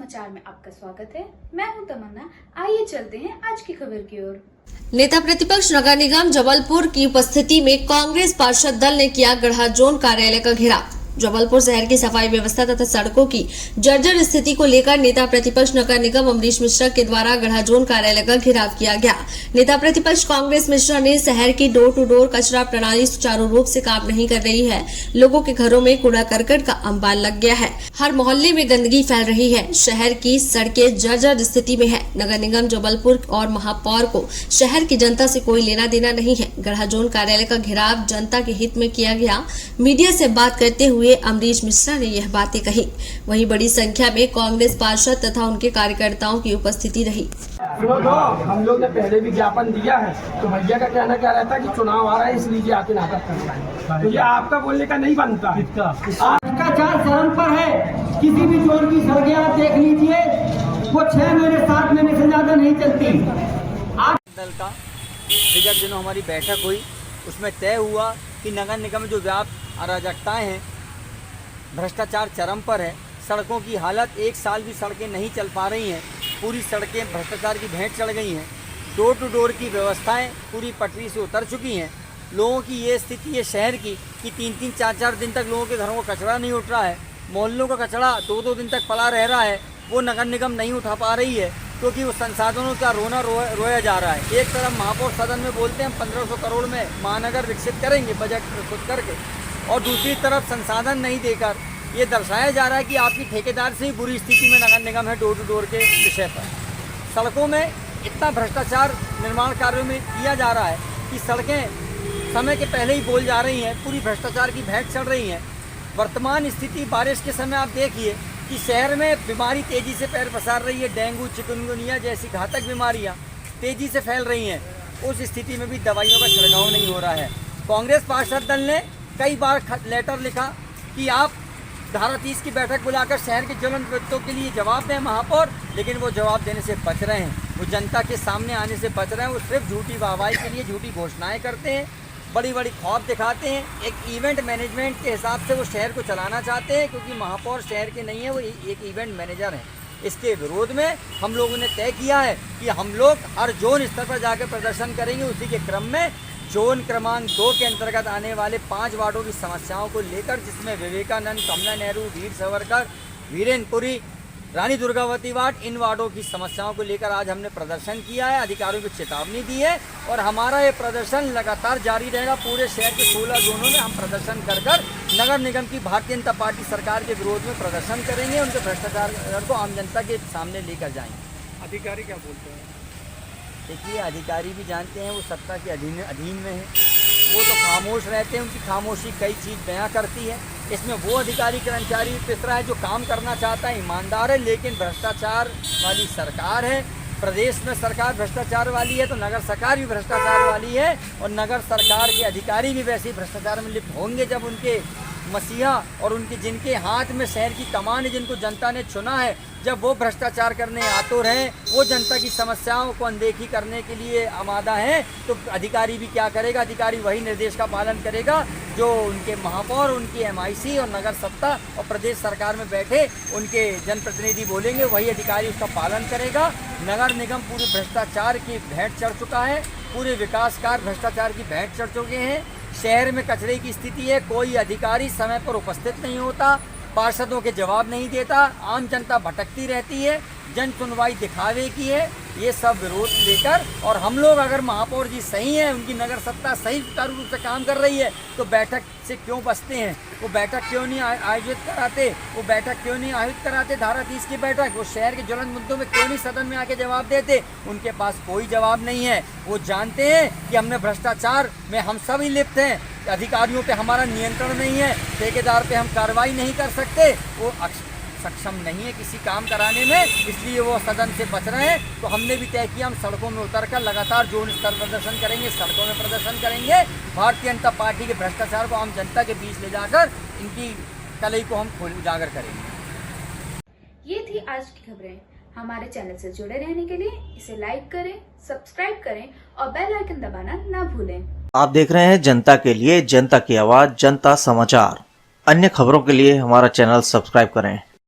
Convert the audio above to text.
समाचार में आपका स्वागत है। मैं हूं तमन्ना। आइए चलते हैं आज की खबर की ओर। नेता प्रतिपक्ष नगर निगम जबलपुर की उपस्थिति में कांग्रेस पार्षद दल ने किया गढ़ा जोन कार्यालय का घेराव। जबलपुर शहर की सफाई व्यवस्था तथा सड़कों की जर्जर स्थिति को लेकर नेता प्रतिपक्ष नगर निगम अमरीश मिश्रा के द्वारा गढ़ा जोन कार्यालय का घेराव किया गया। नेता प्रतिपक्ष कांग्रेस मिश्रा ने शहर की डोर टू डोर कचरा प्रणाली सुचारू रूप से काम नहीं कर रही है। लोगों के घरों में कूड़ा करकट का अंबार लग गया है। हर मोहल्ले में गंदगी फैल रही है। शहर की सड़कें जर्जर स्थिति में है। नगर निगम जबलपुर और महापौर को शहर की जनता से कोई लेना देना नहीं है। गढ़ा जोन कार्यालय का घेराव जनता के हित में किया गया। मीडिया से बात करते हुए अमरीश मिश्रा ने यह बातें कही। वहीं बड़ी संख्या में कांग्रेस पार्षद तथा उनके कार्यकर्ताओं की उपस्थिति रही। हम लोग ने पहले भी ज्ञापन दिया है, तो भैया का कहना क्या रहता है कि चुनाव आ रहा है इसलिए आके नाटक करना है, तो ये आपका बोलने का नहीं बनता। भ्रष्टाचार चरम पर है। किसी भी जोन की सड़कें आप देख लीजिए, वो 6 महीने 7 महीने से ज्यादा नहीं चलती। दल का विगत दिनों हमारी बैठक हुई, उसमें तय हुआ कि नगर निगम में जो व्याप्त अराजकताएं हैं, भ्रष्टाचार चरम पर है। सड़कों की हालत, एक साल भी सड़कें नहीं चल पा रही हैं। पूरी सड़कें भ्रष्टाचार की भेंट चढ़ गई हैं। डोर टू डोर की व्यवस्थाएं पूरी पटरी से उतर चुकी हैं। लोगों की ये स्थिति है शहर की कि 3-3, 4-4 दिन तक लोगों के घरों का कचरा नहीं उठ रहा है। मोहल्लों का कचरा 2-2 दिन तक पड़ा रह रहा है। वो नगर निगम नहीं उठा पा रही है क्योंकि वो संसाधनों का रोया जा रहा है। एक तरफ महापौर सदन में बोलते हैं हम 1500 करोड़ में महानगर विकसित करेंगे बजट प्रस्तुत करके, और दूसरी तरफ संसाधन नहीं देकर ये दर्शाया जा रहा है कि आपकी ठेकेदार से ही बुरी स्थिति में नगर निगम है डोर टू डोर के विषय पर। सड़कों में इतना भ्रष्टाचार निर्माण कार्यों में किया जा रहा है कि सड़कें समय के पहले ही बोल जा रही हैं, पूरी भ्रष्टाचार की भेंट चढ़ रही हैं। वर्तमान स्थिति बारिश के समय आप देखिए कि शहर में बीमारी तेज़ी से पैर पसार रही है। डेंगू, चिकनगुनिया जैसी घातक बीमारियाँ तेज़ी से फैल रही हैं। उस स्थिति में भी दवाइयों का छिड़काव नहीं हो रहा है। कांग्रेस पार्षद दल ने कई बार लेटर लिखा कि आप धारा 30 की बैठक बुलाकर शहर के ज्वलंत मुद्दों के लिए जवाब दें महापौर, लेकिन वो जवाब देने से बच रहे हैं। वो जनता के सामने आने से बच रहे हैं। वो सिर्फ झूठी वाहवाही के लिए झूठी घोषणाएं करते हैं, बड़ी बड़ी ख्वाब दिखाते हैं। एक इवेंट मैनेजमेंट के हिसाब से वो शहर को चलाना चाहते हैं, क्योंकि महापौर शहर के नहीं है, वो एक इवेंट मैनेजर हैं। इसके विरोध में हम लोगों ने तय किया है कि हम लोग हर जोन स्तर पर जाकर प्रदर्शन करेंगे। उसी के क्रम में जोन क्रमांक 2 के अंतर्गत आने वाले 5 वार्डों की समस्याओं को लेकर, जिसमें विवेकानंद, कमला नेहरू, वीर सावरकर, वीरेनपुरी, रानी दुर्गावती वार्ड, इन वार्डों की समस्याओं को लेकर आज हमने प्रदर्शन किया है। अधिकारियों को चेतावनी दी है और हमारा ये प्रदर्शन लगातार जारी रहेगा। पूरे शहर के 16 जोनों में हम प्रदर्शन कर नगर निगम की भारतीय जनता पार्टी सरकार के विरोध में प्रदर्शन करेंगे। उनके भ्रष्टाचार को आम जनता के सामने लेकर जाएंगे। अधिकारी क्या बोलते हैं? देखिए, अधिकारी भी जानते हैं वो सत्ता के अधीन में है। वो तो खामोश रहते हैं, उनकी खामोशी कई चीज़ बयां करती है। इसमें वो अधिकारी कर्मचारी पिसरा है जो काम करना चाहता है, ईमानदार है, लेकिन भ्रष्टाचार वाली सरकार है। प्रदेश में सरकार भ्रष्टाचार वाली है तो नगर सरकार भी भ्रष्टाचार वाली है, और नगर सरकार के अधिकारी भी वैसे ही भ्रष्टाचार में लिप्त होंगे जब उनके मसीहा और उनके जिनके हाथ में शहर की कमान है, जिनको जनता ने चुना है, जब वो भ्रष्टाचार करने आतुर हैं, वो जनता की समस्याओं को अनदेखी करने के लिए आमादा हैं, तो अधिकारी भी क्या करेगा? अधिकारी वही निर्देश का पालन करेगा जो उनके महापौर, उनकी MIC और नगर सत्ता और प्रदेश सरकार में बैठे उनके जनप्रतिनिधि बोलेंगे, वही अधिकारी उसका पालन करेगा। नगर निगम पूरे भ्रष्टाचार की भेंट चढ़ चुका है। पूरे विकास कार्य भ्रष्टाचार की भेंट चढ़ चुके हैं। शहर में कचरे की स्थिति है, कोई अधिकारी समय पर उपस्थित नहीं होता, पार्षदों के जवाब नहीं देता, आम जनता भटकती रहती है, जन सुनवाई दिखावे की है। ये सब विरोध लेकर, और हम लोग अगर महापौर जी सही हैं, उनकी नगर सत्ता सही सुचारू रूप से काम कर रही है, तो बैठक से क्यों बचते हैं? वो बैठक क्यों नहीं आयोजित कराते? वो बैठक क्यों नहीं आयोजित कराते धारा 30 की बैठक? वो शहर के ज्वलंत मुद्दों में क्यों नहीं सदन में आके जवाब देते? उनके पास कोई जवाब नहीं है। वो जानते हैं कि हमने भ्रष्टाचार में हम सभी लिप्त हैं, अधिकारियों पे हमारा नियंत्रण नहीं है, ठेकेदार पे हम कार्रवाई नहीं कर सकते, वो सक्षम नहीं है किसी काम कराने में, इसलिए वो सदन से बच रहे हैं। तो हमने भी तय किया हम सड़कों में उतरकर लगातार जोन स्तर प्रदर्शन करेंगे, सड़कों में प्रदर्शन करेंगे। भारतीय जनता पार्टी के भ्रष्टाचार को आम जनता के बीच ले जाकर इनकी कलई को हम उजागर करेंगे। ये थी आज की खबरें। हमारे चैनल से जुड़े रहने के लिए इसे लाइक करें, सब्सक्राइब करें और बेल आइकन दबाना ना भूलें। आप देख रहे हैं जनता के लिए, जनता की आवाज, जनता समाचार। अन्य खबरों के लिए हमारा चैनल सब्सक्राइब करें।